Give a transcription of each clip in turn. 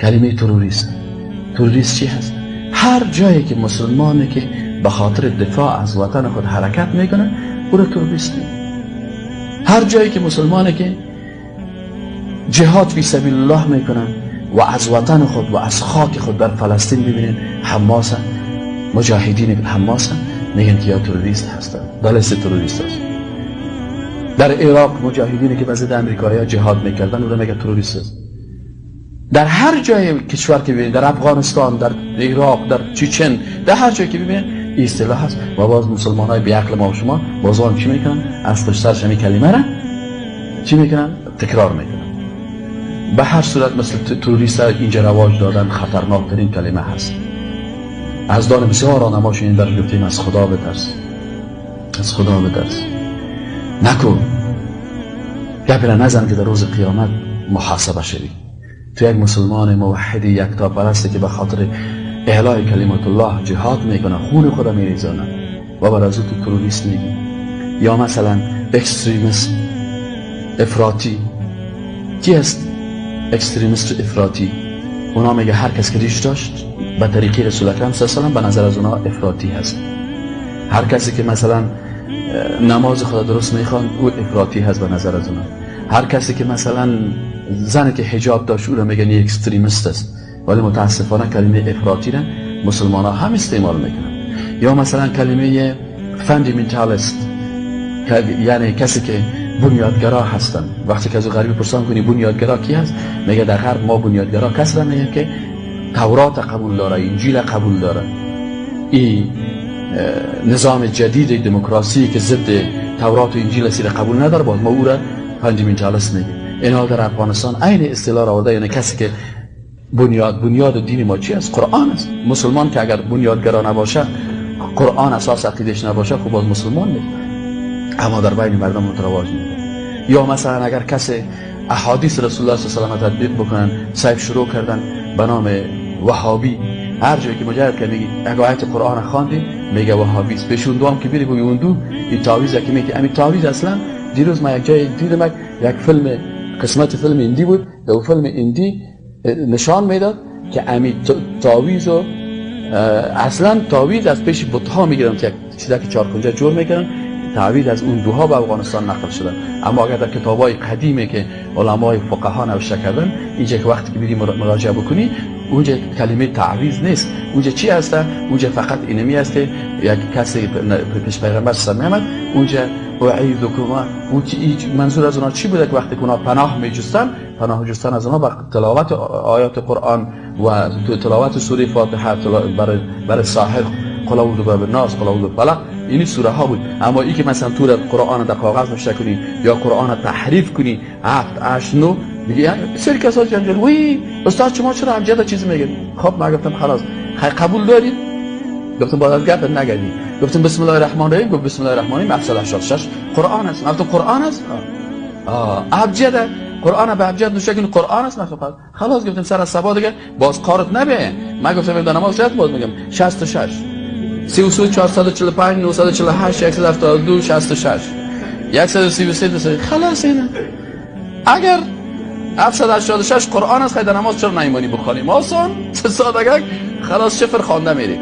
کلمه تروریست چی هست؟ هر جایی که مسلمانی که به خاطر دفاع از وطن خود حرکت میکنه او را تروریست میگن. هر جایی که مسلمانی که جهاد فی سبیل الله میکنن و از وطن خود و از خاک خود در فلسطین ببینید حماس، مجاهدین حماس میگن که یا تروریست هستن، در لیست تروریست هست. در عراق مجاهدینی که بزد امریکایی جهاد میکردن او را میگه تروریست است. در هر جای کشور که ببینید، در افغانستان، در عراق، در چچن، در هر جایی که ببینید این اصطلاح هست. و باز مسلمانای بی عقل ما و شما باز هم چی میکنن؟ از پشت سرش همین کلمه را چی میکنن؟ تکرار میکنن. به هر صورت مثل تروریست اینجا رواج دادن خطرناکترین کلمه هست. از دان بسیار راهنماشون این در گفتیم از خدا بترس، از خدا بترس، نکن گپی را نزن که در روز قیامت محاسبه شوی. تو یک مسلمان موحد یکتا پرستی که به خاطر اعلای کلمت الله جهاد میکنه، خون خدا میریزانه و بر از تو تروریست میگی. یا مثلا اکستریمیست افراطی. کی هست اکستریمیست افراطی؟ اونا میگه هر کس که ریش داشت به طریقی رسول اکرم صلی الله علیه و به نظر از اونا افراطی هست. هر کسی که مثلا نماز خدا درست میخوان او افراطی هست به نظر از اونا. هر کسی که مثلا زنی که حجاب داشت او رو میگن اکستریمیست است. ولی متاسفانه کلمه افراطی را مسلمان ها هم استعمال میکنن. یا مثلا کلمه فاندامنتالیست، یعنی کسی که بنیادگرا هستن. وقتی که از غریب پرسان کنی بنیادگرا کی هست، میگه در غرب ما بنیادگرا کسی را میگه که تورات قبول داره، انجیل قبول داره، این نظام جدید دموکراسی که ضد تورات و انجیل است قبول نداره، باز ما او را فاندامنتالیست میگیم. اینا در افغانستان عین اصطلاح را آورده. یعنی کسی که بنیاد دین ما چی است؟ قرآن است. مسلمان که اگر بنیادگرا نباشه، قرآن اساس عقیدش نباشه، خب باز مسلمان نیست. اما در بین مردم مترواج میشه. یا مثلا اگر کسی احادیث رسول الله صلی الله علیه و آله تطبیق بکنن، سعی شروع کردن به نام وهابی، هر جایی که مجرد که میگی اگه آیت قرآن خواندی میگه وهابی است. بهشون دوام که بری اون دو این تعویض که میگه همین تعویض اصلا دیروز ما یک جای دیدم یک فیلم، قسمت فیلم هندی بود، در فیلم هندی نشان میداد که همین تعویض و اصلا تعویض از پیش بت‌ها میگیرن که چیزا که چارکنجه جور میکنن، تعویض از اون دوها به افغانستان نقل شدن. اما اگر در کتابای قدیمی که علمای فقها نوشته کردن، اینجا که وقتی که میری مراجعه بکنی اونجا کلمه تعویض نیست. اونجا چی هست؟ اونجا فقط اینمی است که یک کسی پیش پیغمبر صلی الله علیه و آله اونجا اعیذکما، اون منظور از اونها چی بوده که وقتی که اونا پناه میجستن، پناه جستن از اونها با تلاوت آیات قرآن و تلاوت سوره فاتحه برای ساحر، قل اعوذ برب الناس، قل اعوذ بالفلق، این سوره ها بود. اما این که مثلا تو قرآن در کاغذ نوشته کنی یا قرآن تحریف کنی 7 8 9 میگه سری کسا جنجال، وی استاد شما چرا ابجد چیزی میگید؟ خب ما گفتم خلاص قبول دارید؟ گفتم بعد از گپ نگردی. گفتم بسم الله الرحمن الرحیم. گفت بسم الله الرحمن الرحیم 786 قرآن است. گفتم قرآن است؟ ابجد قرآن به ابجد نوشته کنی قرآن است. خلاص گفتم سر از صبا دیگه باز کارت نبه. ما گفتم در نماز باز میگم 66 33 445 948 172 66 133 خلاص اینه. اگر 786 قرآن است، در نماز چرا نایمانی بخونیم؟ آسان سادگی خلاص شفر خوانده میری.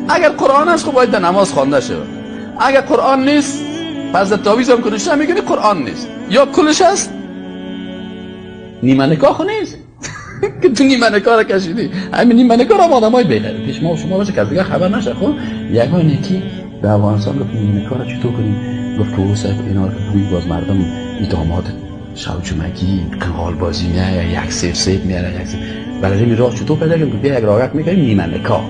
اگر قرآن است خب باید در نماز خوانده شود. اگر قرآن نیست پس در تعویض هم کنش نمیگنی قرآن نیست، یا کلش است نیمه نکاح خو نیست که تو نیمه نکاح را کشیدی. همین نیمه نکاح را آدمای بغیر پیش ما و شما باشه که از دیگه خبر نشه. خب یگان یکی به افغانستان گفت نیمه نکاح را چطور کنیم؟ گفت که او صاحب اینا رو بوی باز مردم داماد شوجمگی قنقال بازی میاره، یک سیب میاره، یک سیب برای این راه چطور پیدا کنیم؟ یک راحت میکنیم نیمه نکاح.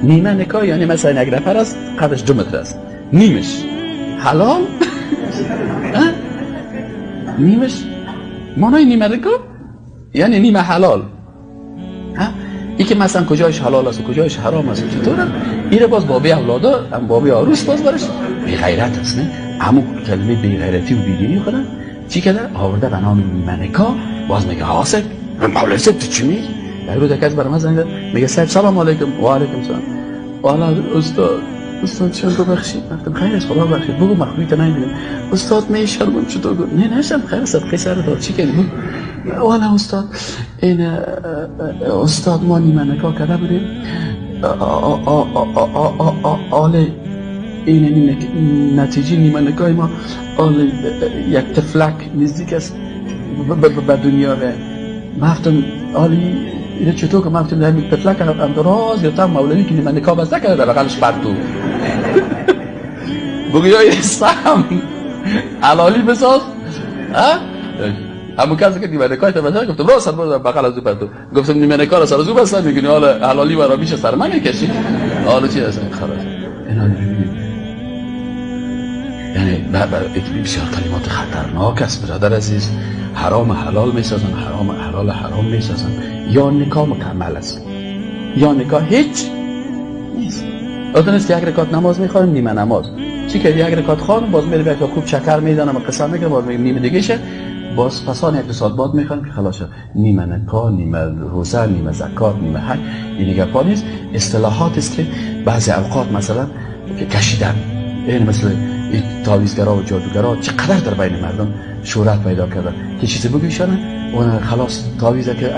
نیمه نکاح یعنی مثلا یک نفر است قدش 2 متر است، نیمش حلال نیمش معنای نیمه نکاح یعنی نیمه حلال. این که مثلا کجایش حلال است و کجایش حرام است چطوره؟ این باز بابی اولادا هم بابی عروس باز برش بی غیرت است. نه همون کلمه بی غیرتی و بیدینی خودم چی کده؟ آورده به نام نیمه نکاح. باز میگه حاسب مولا صاحب تو چی میگی؟ یک روز کسی برام زنگ زد میگه صاحب سلام علیکم. و علیکم سلام. والا استاد استاد چند ببخشید. گفتم خیر است خدا بخشید. بگو مخلوقت نمیبینم. استاد می شرمم چطور گفت نه نشم خیر است خیر سر دار چی کردی؟ والا استاد این استاد ما نیمه نکاح کرده بودیم. آله این نتیجه نیمه نکاح ما آله یک تفلک نزدیک است به دنیا و مفتم آلی اینه چطور که مفتم در یک تفلک هم دراز گرفتم مولوی که نیمه نکاح بسته کرده در بغلش پرتو بگو یا یه سهم حلالی بساز همون کسی که نیمه نکاح تا بسته گفتم راست سر بغل از او پرتو گفتم نیمه نکاح را سر از او بسته میگنی حالا حلالی برا میشه سر من میکشی حالا چی هست خلاص اینا ببینید یعنی بسیار کلمات خطرناک است برادر عزیز. حرام حلال میسازن، حرام حلال حرام میسازن. یا نکاح مکمل است یا نکاح هیچ نیست. آدم است یک رکعت نماز میخوام نیمه نماز چی که یک رکعت خوان باز میره که خوب شکر میدانم قسم میگه باز نیمه دیگه شه باز پسان یک ساعت بعد میخوام که خلاص نیمه نکاح نیمه روزه نیمه زکات نیمه حج این دیگه پا نیست. اصطلاحات است که بعضی اوقات مثلا کشیدن این مثل تعویضگرا و جادوگرا چقدر در بین مردم شهرت پیدا کردن که چیزی بگویشن اون خلاص تعویضه که